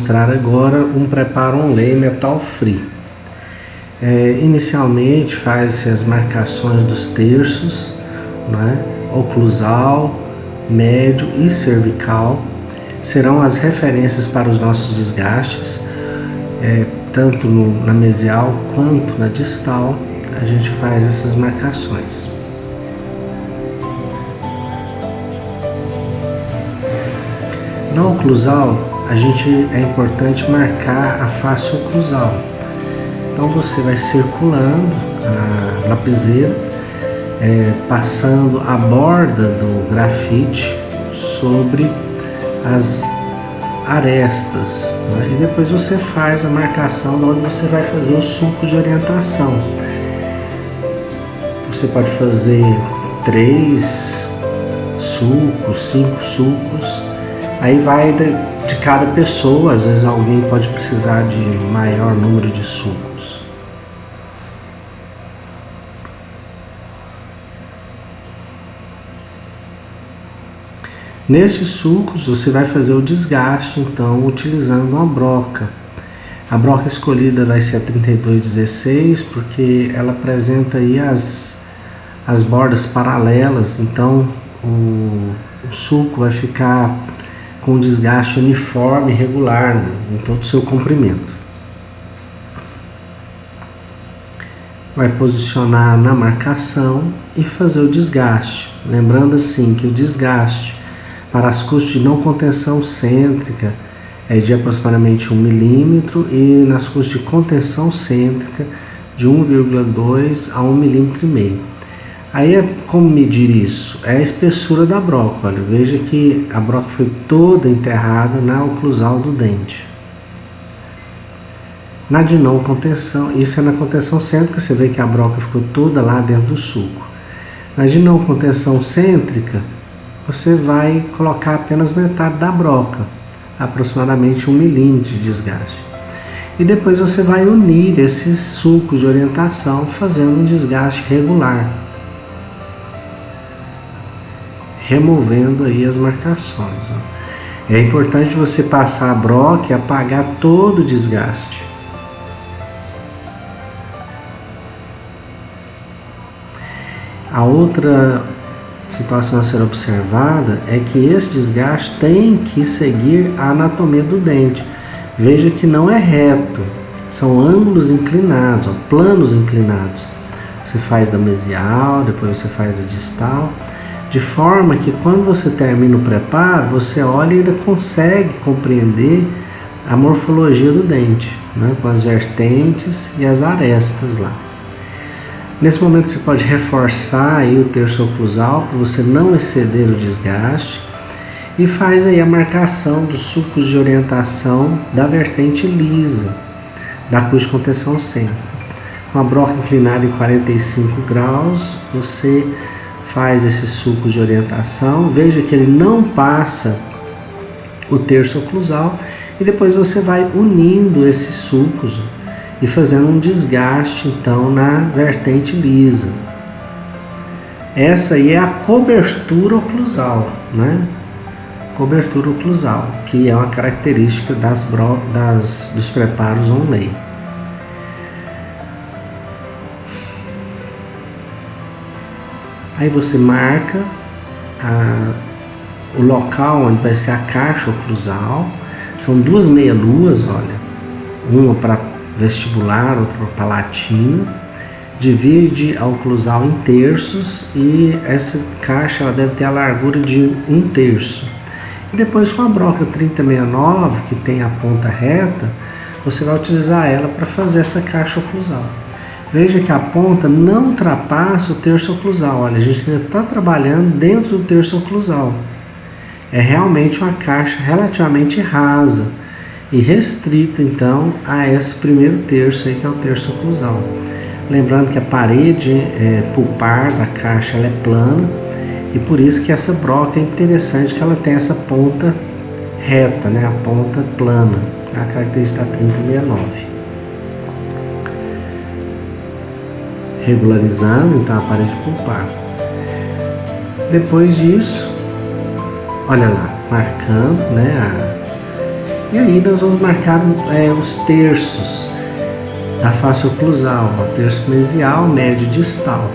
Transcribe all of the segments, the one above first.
mostrar agora um preparo onlay metal free. Inicialmente faz-se as marcações dos terços, né? Oclusal, médio e cervical. Serão as referências para os nossos desgastes, tanto na mesial quanto na distal. A gente faz essas marcações. Na oclusal, é importante marcar a face oclusal. Então você vai circulando a lapiseira, passando a borda do grafite sobre as arestas, né? E depois você faz a marcação onde você vai fazer os sulcos de orientação. Você pode fazer 3 sulcos, 5 sulcos. Aí vai de cada pessoa, às vezes alguém pode precisar de maior número de sulcos. Nesses sulcos você vai fazer o desgaste, então, utilizando uma broca. A broca escolhida vai ser a 3216, porque ela apresenta aí as bordas paralelas, então o sulco vai ficar com desgaste uniforme e regular, né, em todo o seu comprimento. Vai posicionar na marcação e fazer o desgaste. Lembrando assim que o desgaste para as custas de não contenção cêntrica é de aproximadamente 1 milímetro e nas custas de contenção cêntrica de 1,2 a 1,5 milímetro. Aí como medir isso? É a espessura da broca. Olha, veja que a broca foi toda enterrada na oclusal do dente. Na de não contenção, isso é na contenção cêntrica, você vê que a broca ficou toda lá dentro do sulco. Na de não contenção cêntrica, você vai colocar apenas metade da broca, aproximadamente 1 milímetro de desgaste. E depois você vai unir esses sulcos de orientação fazendo um desgaste regular, removendo aí as marcações. É importante você passar a broca e apagar todo o desgaste. A outra situação a ser observada é que esse desgaste tem que seguir a anatomia do dente. Veja que não é reto, são ângulos inclinados, planos inclinados. Você faz da mesial, depois você faz a distal, de forma que quando você termina o preparo, você olha e ainda consegue compreender a morfologia do dente, né, com as vertentes e as arestas lá. Nesse momento você pode reforçar aí o terço oclusal para você não exceder o desgaste e faz aí a marcação dos sulcos de orientação da vertente lisa, da cruz de contenção cêntrica. Com a broca inclinada em 45 graus, você faz esses sulcos de orientação, veja que ele não passa o terço oclusal e depois você vai unindo esses sulcos e fazendo um desgaste então na vertente lisa. Essa aí é a cobertura oclusal, né? Cobertura oclusal, que é uma característica dos preparos onlay. Aí você marca o local onde vai ser a caixa oclusal. São 2 meia-luas, olha, uma para vestibular, outra para palatina. Divide a oclusal em terços e essa caixa ela deve ter a largura de 1/3. E depois com a broca 3069, que tem a ponta reta, você vai utilizar ela para fazer essa caixa oclusal. Veja que a ponta não ultrapassa o terço oclusal. Olha, a gente ainda está trabalhando dentro do terço oclusal. É realmente uma caixa relativamente rasa e restrita então a esse primeiro terço aí, que é o terço oclusal. Lembrando que a parede pulpar da caixa ela é plana e por isso que essa broca é interessante, que ela tem essa ponta reta, né? A ponta plana, é a característica da 3069. Regularizando então a parede pulpar. Depois disso, olha lá, marcando, né, E aí nós vamos marcar os terços da face oclusal, o terço mesial, médio e distal.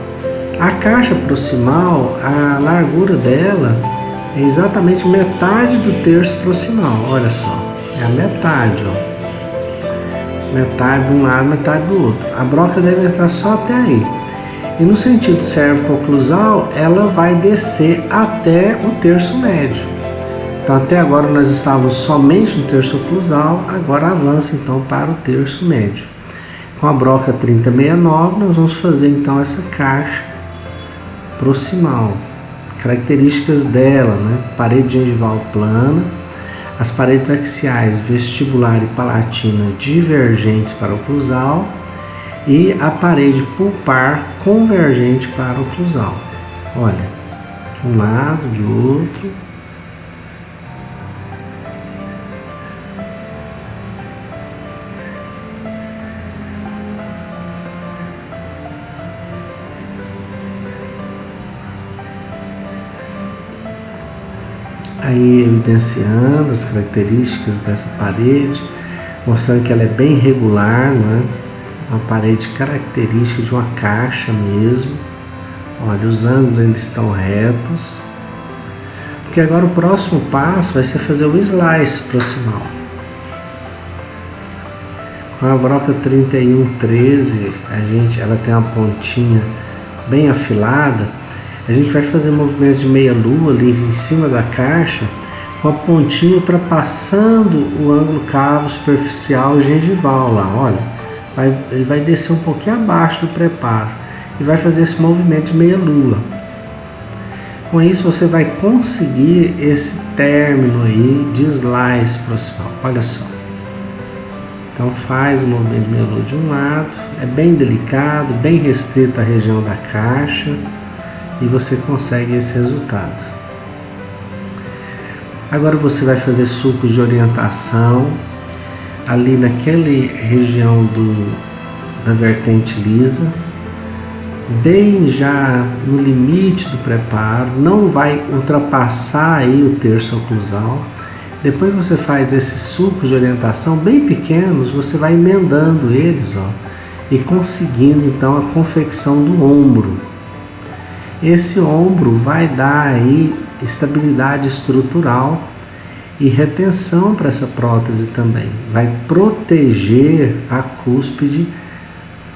A caixa proximal, a largura dela é exatamente metade do terço proximal, olha só, é a metade, ó. Metade de um lado, metade do outro. A broca deve entrar só até aí. E no sentido cérvico-oclusal, ela vai descer até o terço médio. Então até agora nós estávamos somente no terço oclusal, agora avança então para o terço médio. Com a broca 3069, nós vamos fazer então essa caixa proximal. Características dela, né? Parede gengival plana, as paredes axiais vestibular e palatina divergentes para o oclusal e a parede pulpar convergente para o oclusal. Olha, de um lado, de outro. Aí evidenciando as características dessa parede, mostrando que ela é bem regular, né? Uma parede característica de uma caixa mesmo. Olha, os ângulos eles estão retos. Porque agora o próximo passo vai ser fazer o slice proximal. Com a broca 3113, ela tem uma pontinha bem afilada. A gente vai fazer movimentos de meia-lua ali em cima da caixa, com a pontinha ultrapassando o ângulo cavo superficial gengival lá, olha. Ele vai descer um pouquinho abaixo do preparo e vai fazer esse movimento de meia-lua. Com isso você vai conseguir esse término aí de slice proximal, olha só. Então faz o movimento de meia-lua de um lado, é bem delicado, bem restrito à região da caixa. E você consegue esse resultado. Agora você vai fazer sulcos de orientação ali naquela região da vertente lisa, bem já no limite do preparo, não vai ultrapassar aí o terço oclusal. Depois você faz esses sulcos de orientação bem pequenos, você vai emendando eles, ó, e conseguindo então a confecção do ombro. Esse ombro vai dar aí estabilidade estrutural e retenção para essa prótese também. Vai proteger a cúspide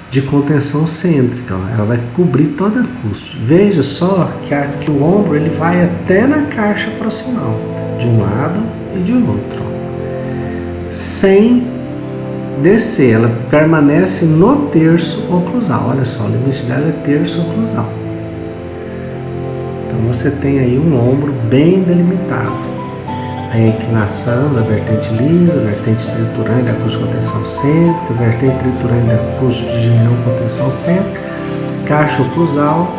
de contenção cêntrica. Ela vai cobrir toda a cúspide. Veja só que o ombro ele vai até na caixa proximal, de um lado e de outro, sem descer. Ela permanece no terço oclusal. Olha só, o limite dela é terço oclusal. Então você tem aí um ombro bem delimitado. A inclinação da vertente lisa, vertente triturante da cúspide de contenção cêntrica, vertente triturante da cúspide de não contenção cêntrica, caixa oclusal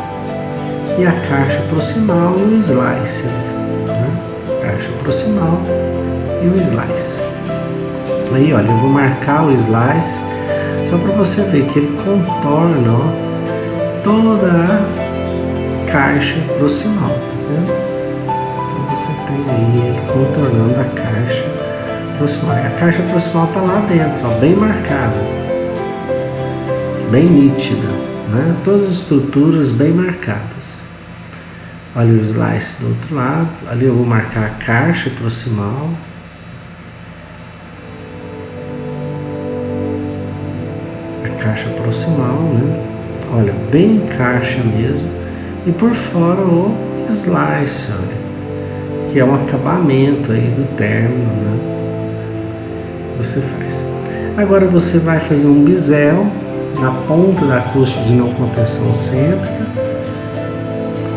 e a caixa proximal e o slice. Né? Caixa proximal e o slice. Aí olha, eu vou marcar o slice só para você ver que ele contorna, ó, toda a caixa proximal, tá? Então você tem aí ele contornando a caixa proximal. A caixa proximal está lá dentro, ó, bem marcada, bem nítida, né? Todas as estruturas bem marcadas. Olha o slice do outro lado. Ali eu vou marcar a caixa proximal. A caixa proximal, né? Olha, bem caixa mesmo. E por fora o slice, olha, que é um acabamento aí do término, né? Você faz. Agora você vai fazer um bisel na ponta da cúspide de não contenção cêntrica.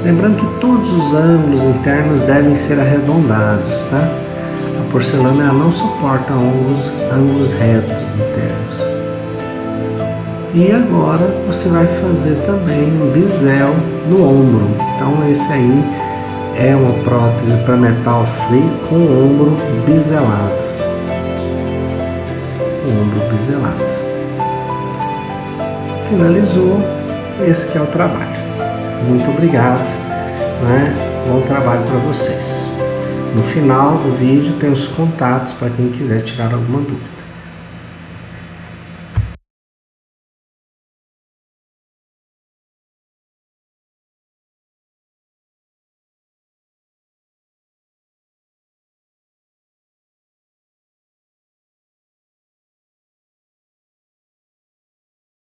Lembrando que todos os ângulos internos devem ser arredondados, tá? A porcelana ela não suporta ângulos retos internos. E agora você vai fazer também um bisel no ombro. Então esse aí é uma prótese para metal free com ombro biselado. Ombro biselado. Finalizou, esse que é o trabalho. Muito obrigado, né? Bom trabalho para vocês. No final do vídeo tem os contatos para quem quiser tirar alguma dúvida.